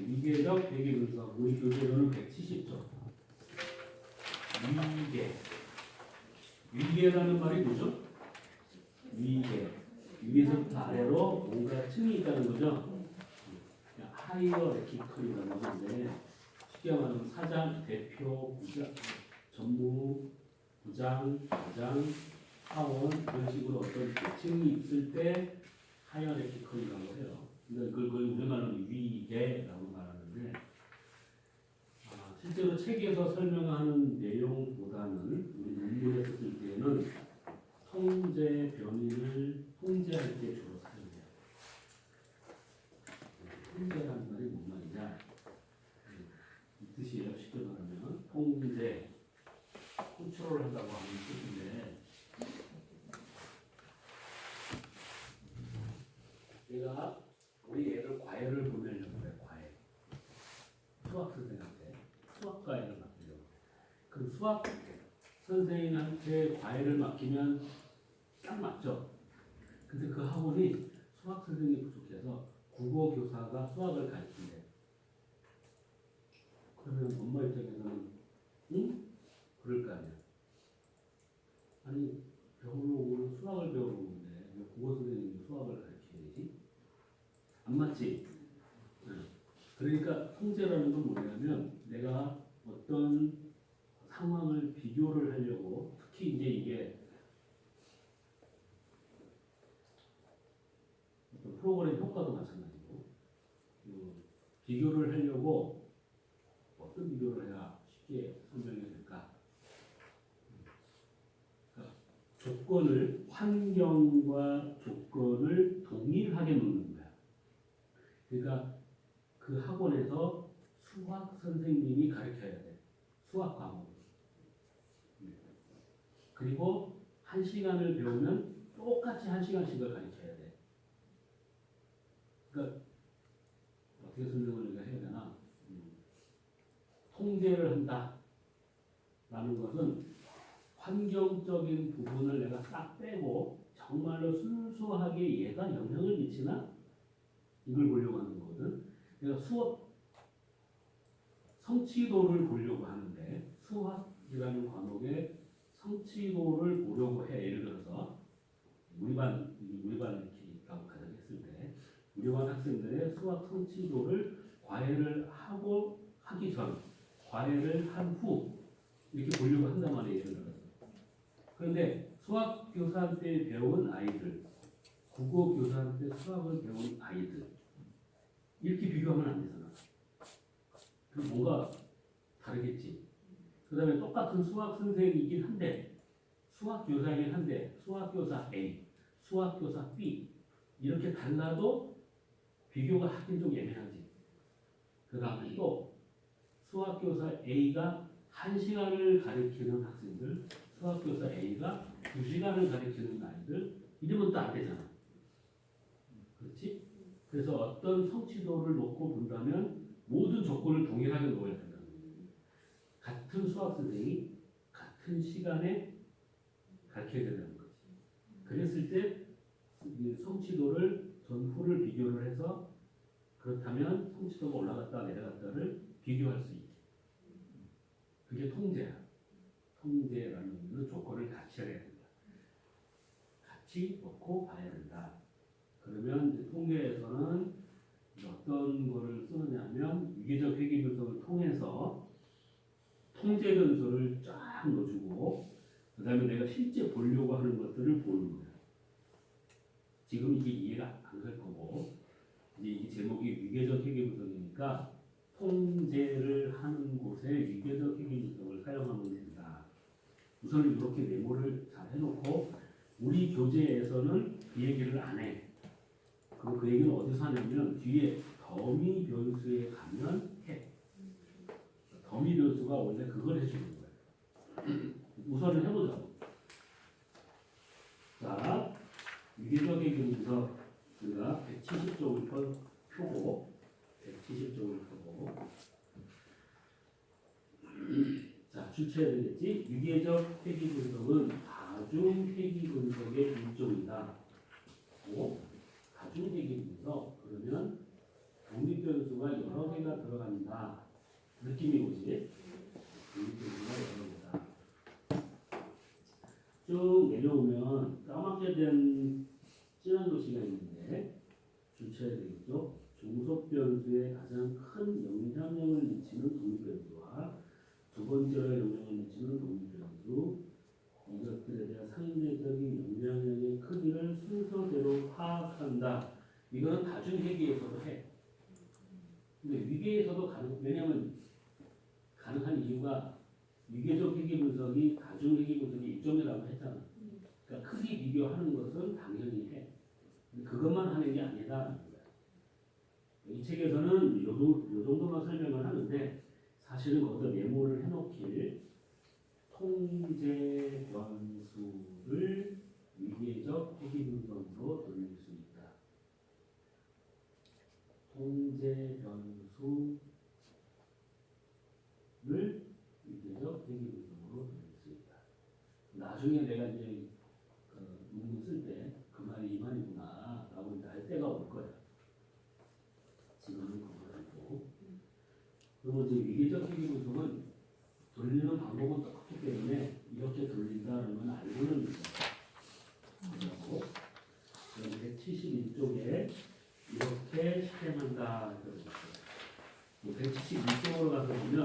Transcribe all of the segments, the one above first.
위계적 회계 분석 우리 교재로는 170조. 위계라는 말이 뭐죠? 위계. 위에서부터 아래로 뭔가 층이 있다는 거죠. 하이어레키컬이라는 건데 쉽게 말하면 사장, 대표, 부장, 전무, 부장, 과장, 사원 이런 식으로 어떤 계층이 있을 때 하이어레키컬이라고 해요. 근데 그걸 우리말로는 위계라고 말하는데 실제로 책에서 설명하는 내용보다는 우리 논문에서 쓸 때는 통제 변인을 통제할 때 주로 사용해요. 통제라는 말이 뭔 말이냐? 이 뜻이에요. 쉽게 말하면 통제, 컨트롤 한다고 하는 뜻인데 내가 우리 애들 과외를 보내려고 그래. 과외. 수학 선생님한테 수학 과외를 맡기려고. 그럼 수학 선생님한테 과외를 맡기면 딱 맞죠? 근데 그 학원이 수학 선생님이 부족해서 국어 교사가 수학을 가르친대. 그러면 엄마 입장에서는 응? 그럴 거 아니야. 아니 배우러 오는 수학을 배우러 오는데 왜 국어 선생님이 수학을 가르쳐야지? 안 맞지? 그러니까 통제라는 건 뭐냐면 내가 어떤 상황을 비교를 하려고 특히 이제 이게 어떤 프로그램 효과도 마찬가지고 비교를 하려고 어떤 비교를 해야 쉽게 설명해야 될까? 그러니까 조건을 환경과 조건을 동일하게 놓는 거야. 그러니까 그 학원에서 수학 선생님이 가르쳐야 돼. 수학 과목. 그리고 1시간을 배우면 똑같이 1시간씩을 가르쳐야 돼. 그러니까 어떻게 설명을 내가 해야 되나? 통제를 한다라는 것은 환경적인 부분을 내가 싹 빼고 정말로 순수하게 얘가 영향을 미치나? 이걸 보려고 하는 거거든. 내가 수업 성취도를 보려고 하는데 수학이라는 과목의 성취도를 보려고 해. 예를 들어서 우리 반 이렇게 가정했을 때 우리 반 학생들의 수학 성취도를 과외를 하기 전, 과외를 한 후 이렇게 보려고 한단 말이에요. 예를 들어서. 그런데 수학 교사한테 배운 아이들, 국어 교사한테 수학을 배운 아이들 이렇게 비교하면 안 되잖아. 그럼 뭔가 다르겠지. 그 다음에 똑같은 수학 선생이긴 한데 수학 교사이긴 한데 수학 교사 A, 수학 교사 B 이렇게 달라도 비교가 하긴 좀 예민하지. 그 다음에 또 수학 교사 A가 1시간을 가르치는 학생들, 수학 교사 A가 2시간을 가르치는 아이들 이러면 또 안 되잖아. 그렇지? 그래서 어떤 성취도를 놓고 본다면 모든 조건을 동일하게 놓아야 된다는 거예요. 같은 수학 선생이 같은 시간에 가르쳐야 된다는 거지. 그랬을 때 성취도를 전후를 비교를 해서 그렇다면 성취도가 올라갔다 내려갔다를 비교할 수 있게. 그게 통제야. 통제라는 의미는 조건을 같이 해야 된다. 같이 놓고 봐야 된다. 그러면 이제 통계에서는 어떤 거를 쓰느냐면 위계적 회계 분석을 통해서 통제 변수를 쫙 넣어주고 그 다음에 내가 실제 보려고 하는 것들을 보는 거야. 지금 이게 이해가 안 갈 거고 이제 이 제목이 위계적 회계 분석이니까 통제를 하는 곳에 위계적 회계 분석을 사용하면 된다. 우선 이렇게 메모를 잘 해놓고 우리 교재에서는 그 얘기를 안 해. 그럼 그 얘기는 어디서 하냐면 뒤에 더미 변수에 가면 해. 더미 변수가 원래 그걸 해주는 거예요. 우선은 해보자고. 자, 위계적 회계 분석 우리가 170쪽을 펴고 170쪽을 펴고 자, 주체해야 되겠지? 위계적 회계 분석은 다중 회계 분석의 일종이다. 다중 회계 분석 그러면 독립변수가 여러 개가 들어간다. 느낌이 오지? 독립변수가 여러 개다. 쭉 내려오면 까맣게 된 진한 도시가 있는데 주체해야 되겠죠? 종속 변수에 가장 큰 영향력을 미치는 독립변수와 두 번째로 영향을 미치는 독립변수, 이것들에 대한 상대적인 영향력의 크기를 순서대로 파악한다. 이거는 다중회계에서도 해. 근데 위계에서도 왜냐하면 가능한 이유가 위계적 회계 분석이 다중회계 분석의 이점이라고 했잖아. 그러니까 크기 비교하는 것은 당연히 해. 근데 그것만 하는 게 아니다라는 거야. 이 책에서는 요 정도만 설명을 하는데 사실은 거기다 메모를 해놓길 통제 변수를 위계적 회계 분석으로 돌릴 수 있다. 통제 변수를 위계적 회계 분석으로 돌릴 수 있다. 나중에 내가 이제 논문 쓸 때 그 말이 이 말이구나 라고 이제 알 때가 올 거야. 지금은 그건 아니고. 그리고 이제 위계적 회계 분석은 돌리는 방법은 똑같기 때문에 이렇게 돌린다는 건 알고는 있어요. 그럼 171쪽에 이렇게 실행한다. 171쪽으로 가서 보면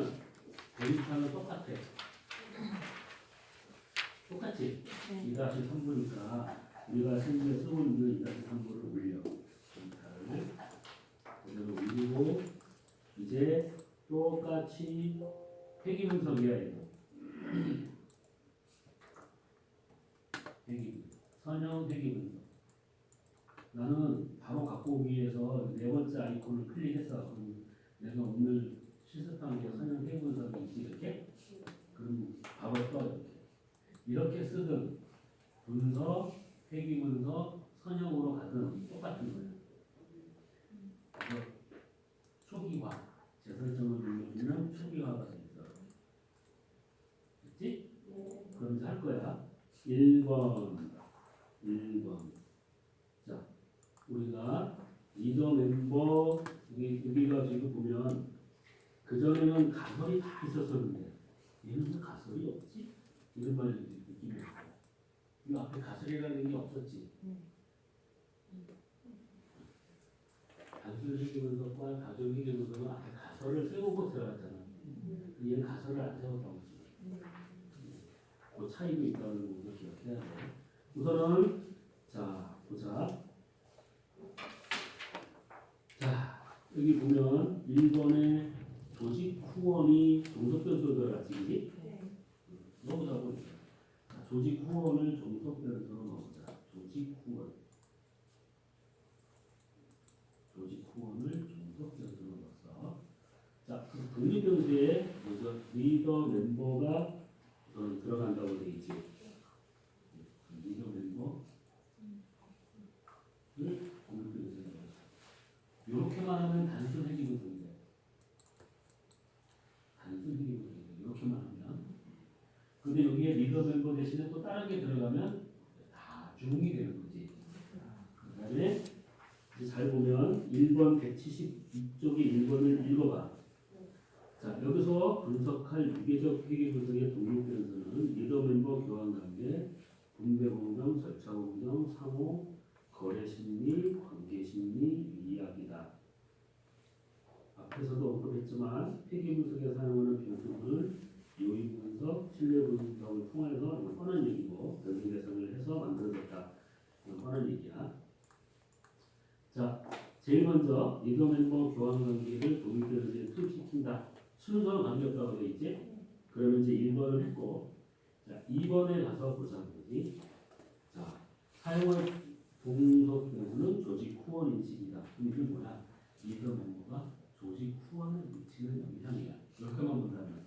대입하는 똑같아. 똑같지? 2-3부니까 우리가 생기에 쓰고 있는 2-3부를 올려. 데이터를 그대로 올리고 이제 똑같이 회계 분석이야 이거. 회계 분석. 선형 회계 분석. 나는 바로 갖고 오기 위해서 네 번째 아이콘을 클릭했어. 그럼 내가 오늘 실습한 게 선형 회계 분석이 있지 이렇게. 그럼 바로 떠 이렇게 쓰든 분석, 회계 분석, 선형으로 가든 똑같은 거야. 그래서 초기화. 재설정을 누르면 초기화가 돼 있어. 됐지? 그럼 이제 할 거야. 1번. 자, 우리가 리더 멤버 여기가 지금 보면 그전에는 가설이 다 있었었는데 얘는 왜 가설이 없지? 이런 말이 느낌이 왔어요. 이 앞에 가설이라는 게 없었지. 단순 회계 분석과 다중 회계 분석은 앞에 가설을 세우고 들어갔잖아. 얘는 가설을 안 세웠다고 지금. 그 차이도 있다는 거 기억해야 돼. 우선은 자 보자. 자 여기 보면 1번에 조직 후원이 종속변수로 들어갔지, 그지? 넣어보자고. 조직 후원을 종속변수로 넣어보자. 조직 후원을 종속변수로 넣었어. 자, 그럼 독립변수에 먼저 리더 멤버가 들어간다고 돼 있지. 리더 멤버를 독립변수에 넣었어. 이렇게만 하면 단순 회계 분석인데. 이렇게만 하면. 근데 여기에 리더 멤버 대신에 또 다른 게 들어가면 다중이 되는 거지. 그 다음에 잘 보면 1번 172쪽에 1번을 읽어봐. 자, 여기서 분석할 유계적 회계 분석의 독립변수는 리더 멤버 교환 관계, 분배 공정, 절차 공정, 상호, 거래 심리, 관계 심리, 이야기다. 앞에서도 언급했지만 회계 분석에 사용하는 변수를 요인 분석, 신뢰 분석을 통해서 뻔한 얘기고 변수 계산을 해서 만들어졌다. 뻔한 얘기야. 자, 제일 먼저 리더 멤버 교환 관계를 독립변수에 투입시킨다. 순서는 관계없다고 되어 있지? 그러면 이제 1번을 했고, 자 2번에 가서 보자 보지. 자, 사용할 동석 변수는 조직 후원 인식이다. 그럼 이게 뭐야? 리더 멤버가 조직 후원을 미치는 영향이야. 이렇게만 본다면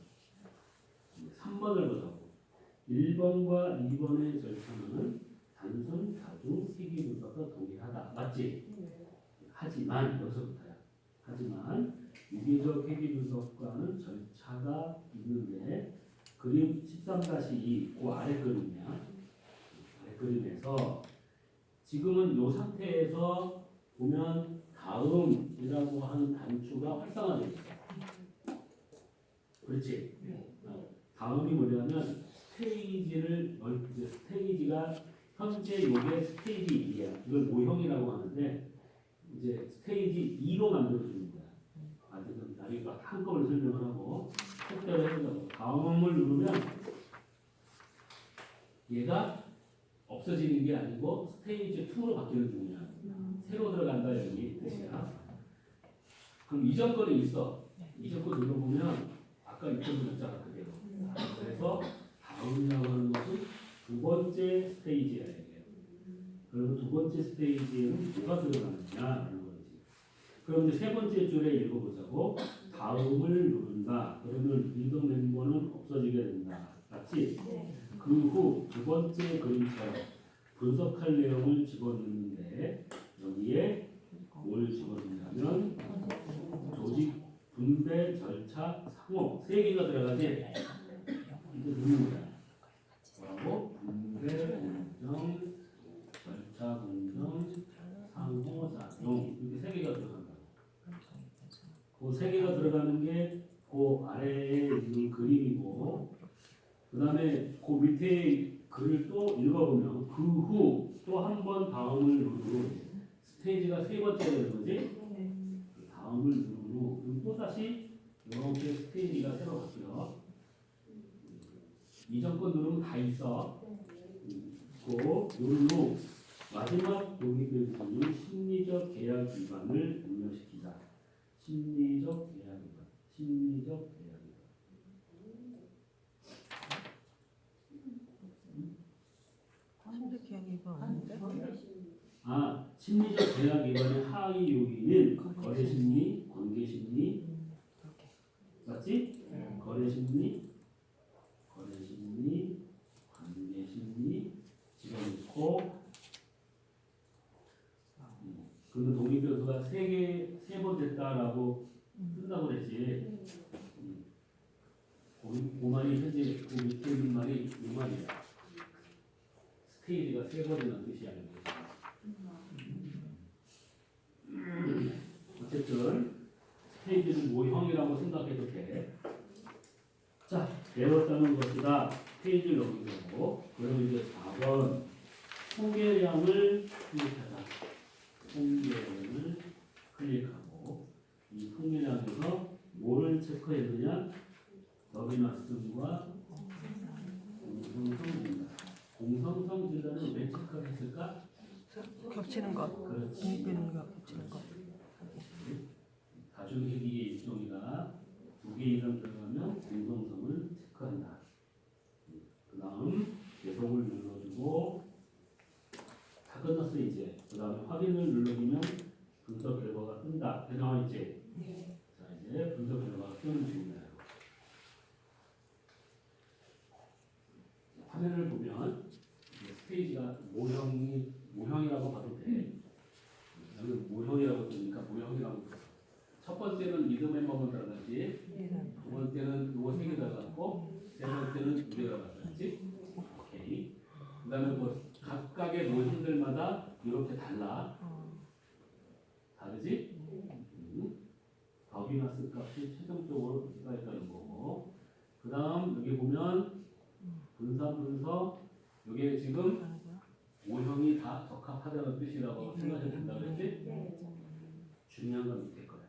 3번을 보자고. 1번과 2번의 절차는 단순 다중 회계 분석과 동일하다. 맞지? 하지만 여기서부터야. 하지만 유계적 회계 분석과는 절차가 있는데 그림 13-2 그 아래 그림이야. 아래 그림에서 지금은 이 상태에서 보면 다음이라고 하는 단추가 활성화되어 있어. 그렇지? 다음이 뭐냐면 스테이지가 현재 요게 스테이지 2야. 이걸 모형이라고 하는데 이제 스테이지 2로 만들어주는 거야. 아직은 나중에 한꺼번에 설명을 하고 속대로 해보자고. 다음을 누르면 얘가 없어지는 게 아니고 스테이지 2로 바뀌는 중이야. 새로 들어간다 여기 뜻이야. 그럼 이전 거는 있어. 이전 거 눌러보면 아까 있던 글자가 그대로. 그래서 다음이라고 하는 것은 두 번째 스테이지야 이게. 그리고 두 번째 스테이지에는 뭐가 들어가느냐라는 거지. 그럼 이제 세 번째 줄에 읽어보자고. 다음을 누른다. 그러면 리더 멤버는 없어지게 된다. 맞지? 그 후 두 번째 그림처럼 분석할 내용을 집어넣는데 여기에 뭘 집어넣냐면 조직, 분배, 절차, 상호 세 개가 들어가지. 이제 누르는 거야. 뭐라고? 분배, 공정, 절차, 공정, 상호, 작용 이렇게 세 개가 들어간다. 그 세 개가 들어가는 게 그 아래에 있는 그림이고, 그 다음에 그 밑에 글을 또 읽어보면 그 후 또 한 번 다음을 누르고 스테이지가 세 번째 되는 거지. 그 다음을 누르고 또 다시 이렇게 스테이지가 새로 바뀌어. 이전 거 누르면 다 있어. 그 누르고 마지막 독립변수는 심리적 계약 위반을 입력시키자. 심리적 계약 위반. 심리적 계약 위반. 심리적 계약 위반의 하위 요인은 거래 심리, 관계 심리, 맞지? 거래 심리, 관계 심리 집어넣고, 그러면 독립변수가 세 번 됐다라고 쓴다고 그랬지. 그 말이 현재 그 밑에 있는 말이 이 말이야. 스테이지가 세 번이라는 뜻이 아닌 거지. 어쨌든 스테이지는 모형이라고 생각해도 돼. 자, 배웠다는 것이다. 페이지를 넘기고 그러면 이제 4번 통계량을 클릭하자. 통계량을 클릭하고 이 통계량에서 뭐를 체크해야 되냐? 너비나스과 공성성 진단. 공성성 진단은 왜 체크했을까? 겹치는 것. 그렇지. 독립변수가 겹치는 것. 다중회귀의 일종이라 2개 이상 들어가면 공성성을 체크한다. 그 다음 계속을 눌러주고 다 끝났어 이제. 그 다음에 확인을 눌러주면 분석 결과가 뜬다. 나와 있지? 자 이제 분석 결과가 뜨는 중입니다. 화면을 보면 스테이지가 모형이라고 봐도 돼. 여기 모형이라고 뜨니까 모형이라고 써. 첫 번째는 리드 멤버만 들어갔지. 두 번째는 요거 3개 들어갔고, 세 번째는 2개 들어갔지. 오케이. 그 다음에 뭐 각각의 모형들마다 이렇게 달라. 다르지? 더비너스 값이 최종적으로 있다는 거고. 그 다음 여기 보면 분석 여기에 지금 모형이 다 적합하다는 뜻이라고 생각해도 된다고 그랬지? 중요한 건 밑에 거야.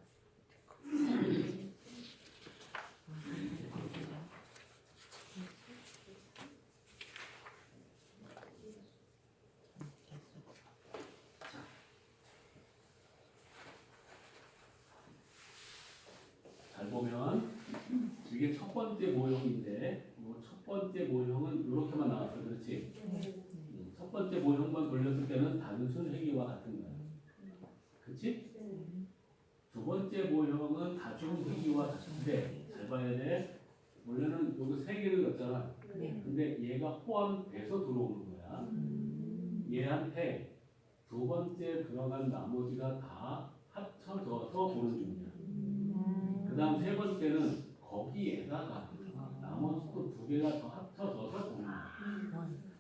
잘 보면 이게 첫 번째 모형인데 첫 번째 모형은 이렇게만 나왔어. 그렇지? 첫 번째 모형만 돌렸을 때는 단순 회귀와 같은 거야. 그렇지? 두 번째 모형은 다중 회귀와 같은데 잘 봐야 돼. 원래는 여기 3개를 넣었잖아. 근데 얘가 포함돼서 들어오는 거야. 얘한테 두 번째 들어간 나머지가 다 합쳐져서 보는 중이야. 그 다음 세 번째는 거기에다가 나머지 또 2개가 더 합쳐져서 보는 거야.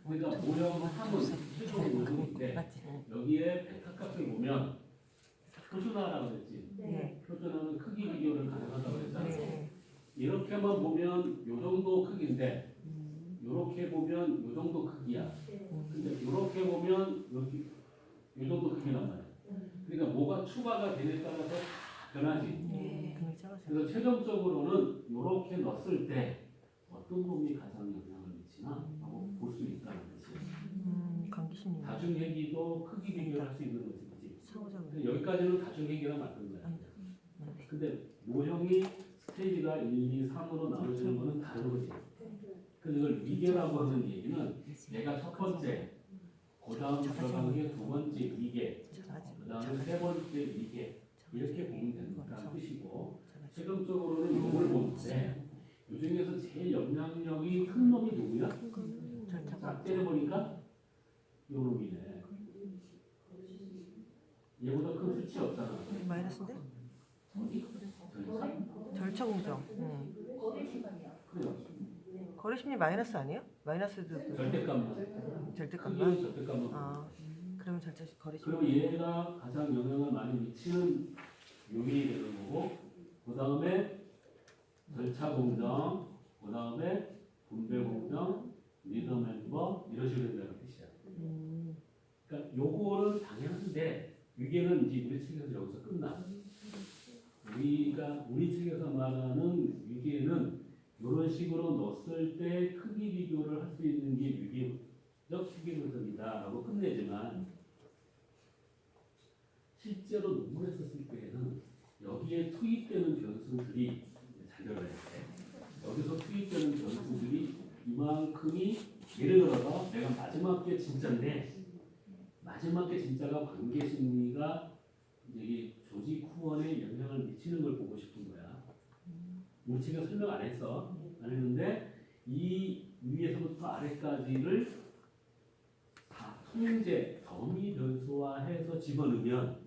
그러니까 모형 3은 최종 모형인데 여기에 베타 값을 보면 표준화를 이렇게만 보면 요 정도 크기인데 이렇게 보면 요 정도 크기야. 근데 이렇게 보면 여기 요 정도 크기란 말이야. 그러니까 뭐가 추가가 되느냐에 따라서 다 변하지. 굉장히 작아져. 그래서 최종적으로는 이렇게 넣었을 때 어떤 부분이 가장 영향을 미치나 하고 볼 수 있다는 거지. 감기심리. 다중회기도 크기 비교를 할 수 있는 거지, 그렇지? 상호작용. 근데 여기까지는 다중회기랑 맞는 거야. 아니다. 네. 근데 모형이 스테이지가 1, 2, 3으로 나눠지는 거는 다른 거지. 그래서 이걸 위계라고 하는 얘기는 내가 첫 번째, 그 다음 들어가는 게 두 번째 위계, 그 다음에 세 번째 위계 이렇게 보면 된다는 뜻이고, 최종적으로는 이걸 보는데 이 중에서 제일 영향력이 큰 놈이 누구야? 딱 때려보니까 요 놈이네. 얘보다 큰 수치 없잖아. 마이너스인데? 절차? 절차공정. 그래요. 거리심리 마이너스 아니에요? 마이너스도 절대값만. 절대값만. 크기는 절대값만. 아, 그러면 절차 거리심리. 그럼 얘가 가장 영향을 많이 미치는 요인이 되는 거고, 그 다음에 절차 공정, 그 다음에 분배 공정, 리더 멤버 이런 식으로 된다는 뜻이야. 그러니까 요거는 당연한데 위계는 이제 우리 책에서 여기서 끝나. 우리 책에서 말하는 위계는 이런 식으로 넣었을 때 크기 비교를 할 수 있는 게 위계적 크기 분석이다라고 끝내지만 실제로 논문을 썼을 때에는 여기에 투입되는 변수들이 잘 들어야 돼. 여기서 투입되는 변수들이 이만큼이 예를 들어서 내가 마지막 게 진짜인데 마지막 게 진짜가 관계 심리가 여기 조직 후원에 영향을 미치는 걸 보고 싶은 거야. 우리 지금 설명 안 했어. 안 했는데 이 위에서부터 아래까지를 다 통제, 더미 변수화해서 집어넣으면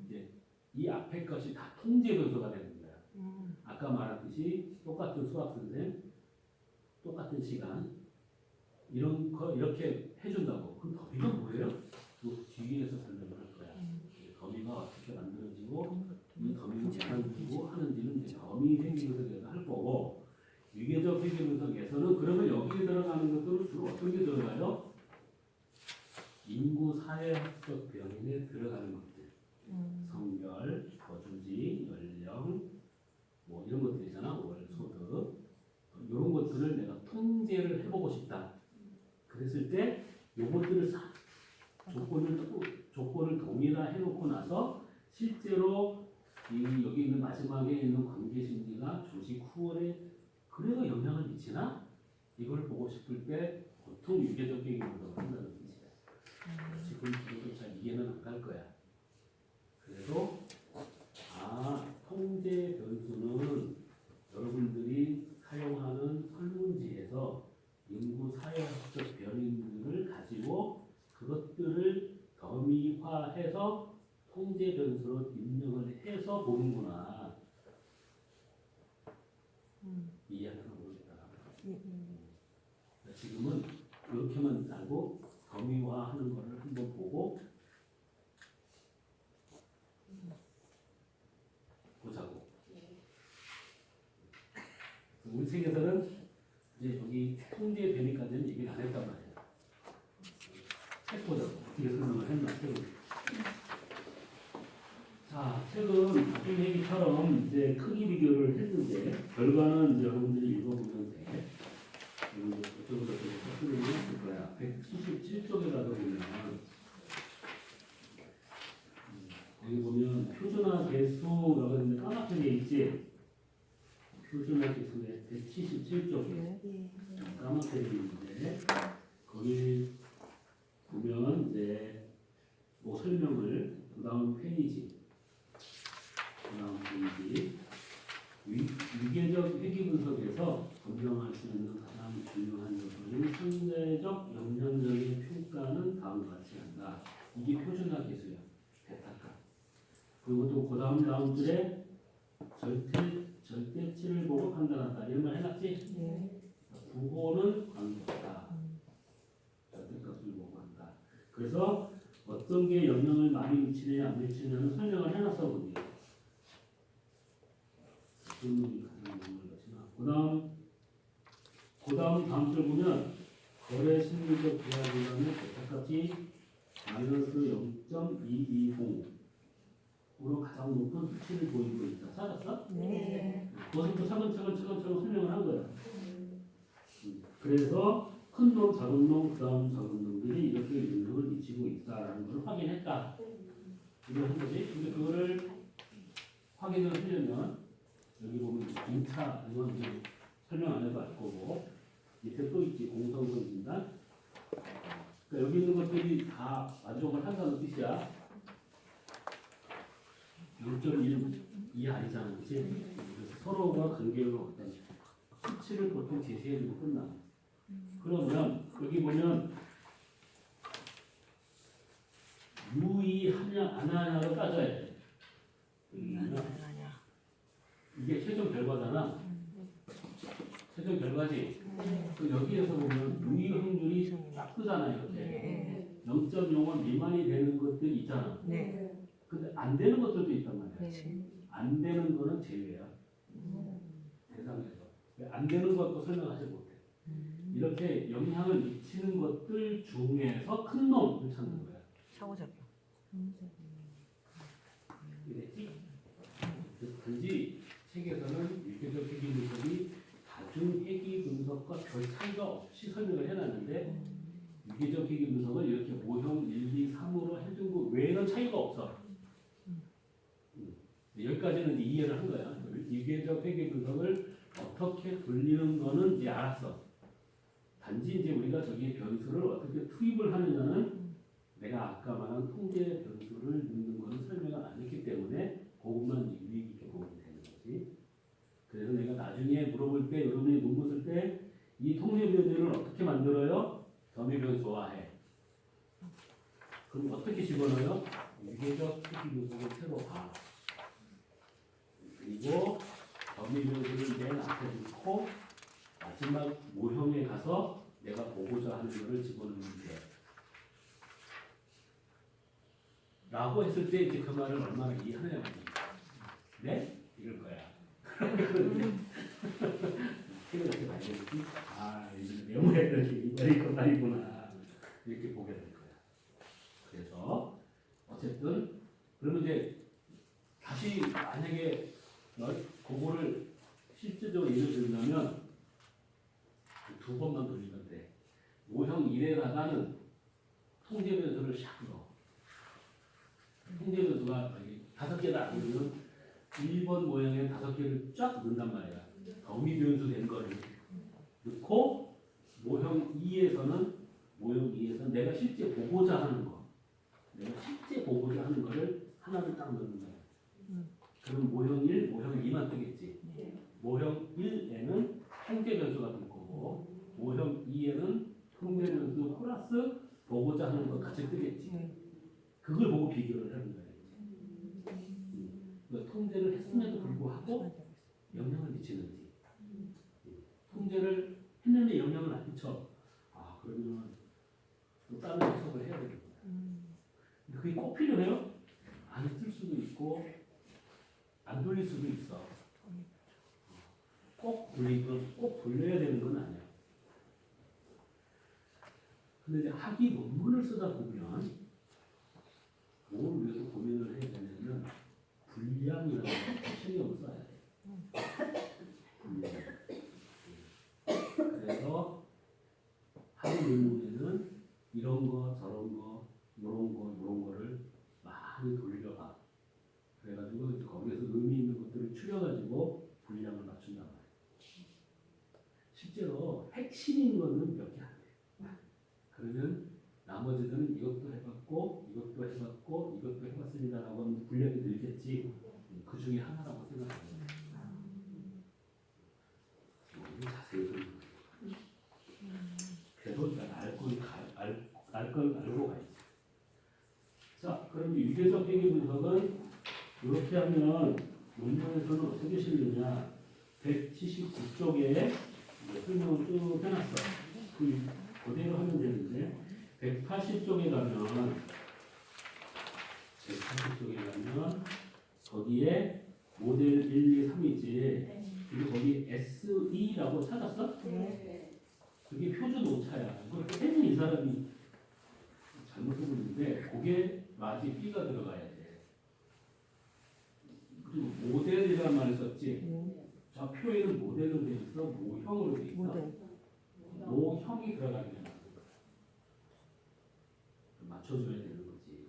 이제 이 앞에 것이 다 통제 변수가 되는 거야. 아까 말했듯이 똑같은 수학 선생, 똑같은 시간 이런 거 이렇게 해준다고. 그럼 더미가 뭐예요? 그 뒤에서 설명을 할 거야. 더미가 어떻게 만들어지고 이 더미는 왜 만들고 하는지는 이제 더미 회계 분석에서 할 거고, 위계적 회계 분석에서는 그러면 여기에 들어가는 것들은 주로 어떤 게 들어가요? 인구 사회학적 변인에 들어가는 것들, 성별, 거주지, 연령, 뭐 이런 것들이잖아. 월, 소득 이런 것들을 내가 통제를 해보고 싶다. 그랬을 때 요것들을 싹 조건을 동일화 해놓고 나서 실제로 여기 있는 마지막에 있는 관계 심리가 조직 후원에 그래도 영향을 미치나? 이걸 보고 싶을 때 보통 유계적 계획으로 한다는 뜻이야. 지금 그것도 잘 이해는 안 갈 거야. 그래도 통제 변수는 여러분들이 사용하는 설문지에서 인구 사회학적 변인들을 가지고 그것들을 더미화해서 통제 변수로 입력을 해서 보는구나. 이해하는 모르겠다. 지금은 그렇게만 알고 더미화하는 거를 한번 보고 보자고. 우리 책에서는 이제 여기 통제 변이까지는 얘기를 안 했단 말이야. 책 보자고. 어떻게 설명을 했나 책을. 자, 책은 나중에 얘기처럼 이제 크기 비교를 했는데 결과는 이제 여러분들이 읽어보면 돼. 어쩌고저쩌고 설명을 했을 거야. 177쪽에 가서 보면 여기 보면 표준화 개수라고 했는데 까맣게 돼 있지. 표준화 개수의 177쪽에 까맣게 돼 있는데 거기 보면 이제 뭐 설명을 그 다음 페이지 위계적 회계 분석에서 검증할 수 있는 가장 중요한 요소는 상대적 영향력의 평가는 다음과 같이 한다. 이게 표준화 개수야. 베타값. 그리고 또 그 다음 줄에 절대치를 보고 판단한다. 이런 말 해놨지? 부호는 관계없다. 절대값을 보고 한다. 그래서 어떤 게 영향을 많이 미치느냐 안 미치느냐는 설명을 해놨어 보니. 어떤 놈이 가장 그다음 다음 줄 보면 거래 심리적 기하 기간은 똑같이 마이너스 0.220으로 가장 높은 수치를 보이고 있다. 찾았어? 네. 그것부터 차근차근 설명을 한 거야. 그래서 큰 놈, 작은 놈, 그다음 작은 놈들이 이렇게 영향을 미치고 있다라는 걸 확인했다. 이걸 한 거지. 근데 그거를 확인을 하려면 여기 보면 2차 이건 이제 설명 안 해도 알 거고 밑에 또 있지 공성선 진단. 그러니까 여기 있는 것들이 다 만족을 한다는 뜻이야. 0.1 이하이잖아, 그렇지? 그래서 서로가 관계가 어떤 수치를 보통 제시해주고 끝나. 그러면 여기 보면 유의하냐 안 하냐를 따져야 돼. 이게 최종 결과잖아. 최종 결과지. 그 여기에서 보면 유의 확률이 쫙 뜨잖아 이렇게. 0.05 미만이 되는 것들이 있잖아. 네. 근데 안 되는 것들도 있단 말이야. 네. 안 되는 거는 제외야. 대상에서. 안 되는 것도 설명하지 못해. 이렇게 영향을 미치는 것들 중에서 큰 놈을 찾는 거야. 상호작용. 이랬지? 단지 책에서는 유기적 회귀 분석이 다중 회귀 분석과 별 차이가 없이 설명을 해놨는데 유기적 회귀 분석을 이렇게 모형 1, 2, 3으로 해준 거 외에는 차이가 없어. 여기까지는 이해를 한 거야. 유기적 회귀 분석을 어떻게 돌리는 거는 이제 알았어. 단지 이제 우리가 저기에 변수를 어떻게 투입을 하느냐는 내가 아까 말한 통계 변수를 넣는 거는 설명을 안 했기 때문에 그것만 유의 깊게 보면 되는 거지. 그래서 내가 나중에 물어볼 때 여러분이 논문 쓸 때 이 통계 변수를 어떻게 만들어요? 더미 변수화해. 그럼 어떻게 집어넣어요? 유기적 회귀 분석을 새로 봐. 그리고 더미 변수를 맨 앞에 놓고 마지막 모형에 가서 내가 보고자 하는 것을 집어넣으면 돼. 라고 했을 때 이제 그 말을 얼마나 이해하느냐 말이야. 네? 이럴 거야. 이렇게 말해야지. 아, 이제 메모했던 게 이거 아니구나. 이렇게 보게 될 거야. 그래서 어쨌든 그러면 이제 다시 만약에 그거를 실제적으로 예를 들면 두 번만 돌리면 돼. 모형 1에다가는 통계 변수를 샥 넣어. 통계 변수가 5개다 그러면 1번 모형에 5개를 쫙 넣는단 말이야. 더미 변수 된 거를 넣고 모형 2에서는 내가 실제 보고자 하는 거, 거를 하나를 딱 넣는 거야. 그럼 모형 1, 모형 2만 뜨겠지. 모형 1에는 통계 변수가 뜰 거고 모형 2에는 통계 변수 플러스 보고자 하는 것 같이 뜨겠지. 그걸 보고 비교를 하는 거야. 그러니까 통제를 했음에도 불구하고 영향을 미치는지. 통제를 했는데 영향을 안 미쳐. 아, 그러면 또 다른 해석을 해야 되는 거야. 근데 그게 꼭 필요해요? 안 쓸 수도 있고 안 돌릴 수도 있어. 꼭 돌려야 되는 건 아니야. 근데 이제 학위 논문을 쓰다 보면 뭘 위해서 고민을 해야 되냐면 분량이라는 걸 신경을 써야 돼. 분량. 그래서 학위 논문에는 이런 거, 저런 거, 이런 거를 많이 돌려봐. 그래가지고 거기에서 의미 있는 것들을 추려가지고 분량을 맞춘단 말이야. 실제로 핵심인 거는 몇 개 안 돼. 그러면 나머지는 이것도 해봤고, 이것도 해봤습니다라고 하면 분량이 늘겠지. 그 중에 하나라고 생각해요. 자세히 설명해요. 그래도 알 건 알고 가야지. 자, 그럼 유계적 회귀 분석은 이렇게 하면 논문에서는 어떻게 실리냐? 179쪽에 설명을 쭉 해놨어. 그대로 하면 되는데 180쪽에 가면 거기에 모델 1, 2, 3이지. 그리고 거기 SE라고 찾았어? 네. 그게 표준 오차야. 이걸 괜히 이 사람이 잘못 쓰고 있는데 그게 맞이 B가 들어가야 돼. 그리고 모델이라는 말을 썼지. 저 표에는 모델로 돼 있어, 모형으로 돼 있어. 모델. 모형이 들어가게 되는 거야. 맞춰줘야 되는 거지.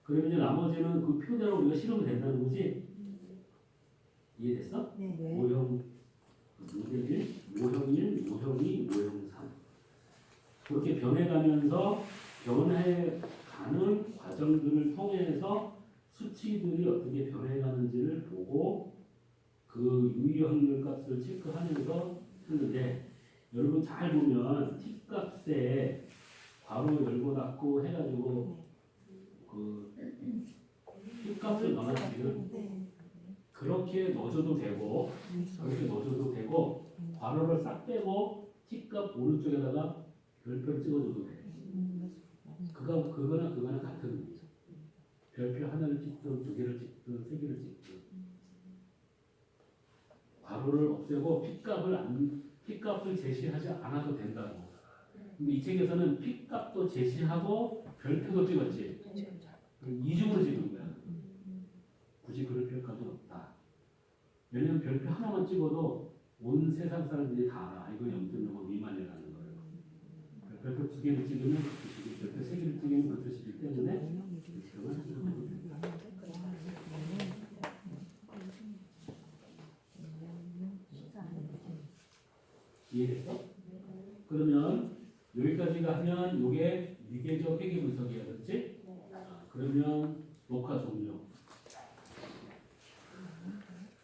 그러면 이제 나머지는 그 표대로 우리가 실으면 된다는 거지. 이해됐어? 네. 모형 모델 1, 모형 1, 모형 2, 모형 3. 그렇게 변해가면서 변해가는 과정들을 통해서 수치들이 어떻게 변해가는지를 보고 그 유의 확률 값을 체크하면서 하는데 여러분 잘 보면 t 값에 괄호 열고 닫고 해가지고 그 t 값을 넣어놨지 지금 그렇게 넣어줘도 되고 그렇게 넣어줘도 되고 괄호를 싹 빼고 t 값 오른쪽에다가 별표를 찍어줘도 돼. 그거나 같은 의미죠. 별표 하나를 찍든 두 개를 찍든 세 개를 찍든 괄호를 없애고 P값을 제시하지 않아도 된다고. 근데 이 책에서는 P값도 제시하고 별표도 찍었지. 이중으로 찍은 거야. 굳이 그럴 필요까지 없다. 왜냐면 별표 하나만 찍어도 온 세상 사람들이 다 알아. 이거 0.05 미만이라는 걸. 별표 두 개를 찍으면 그 뜻이고 별표 세 개를 찍으면 그 뜻이기 때문에 이해됐어? 그러면 여기까지가 하면 이게 미계적 회계 분석이야, 그렇지? 그러면 녹화 종료.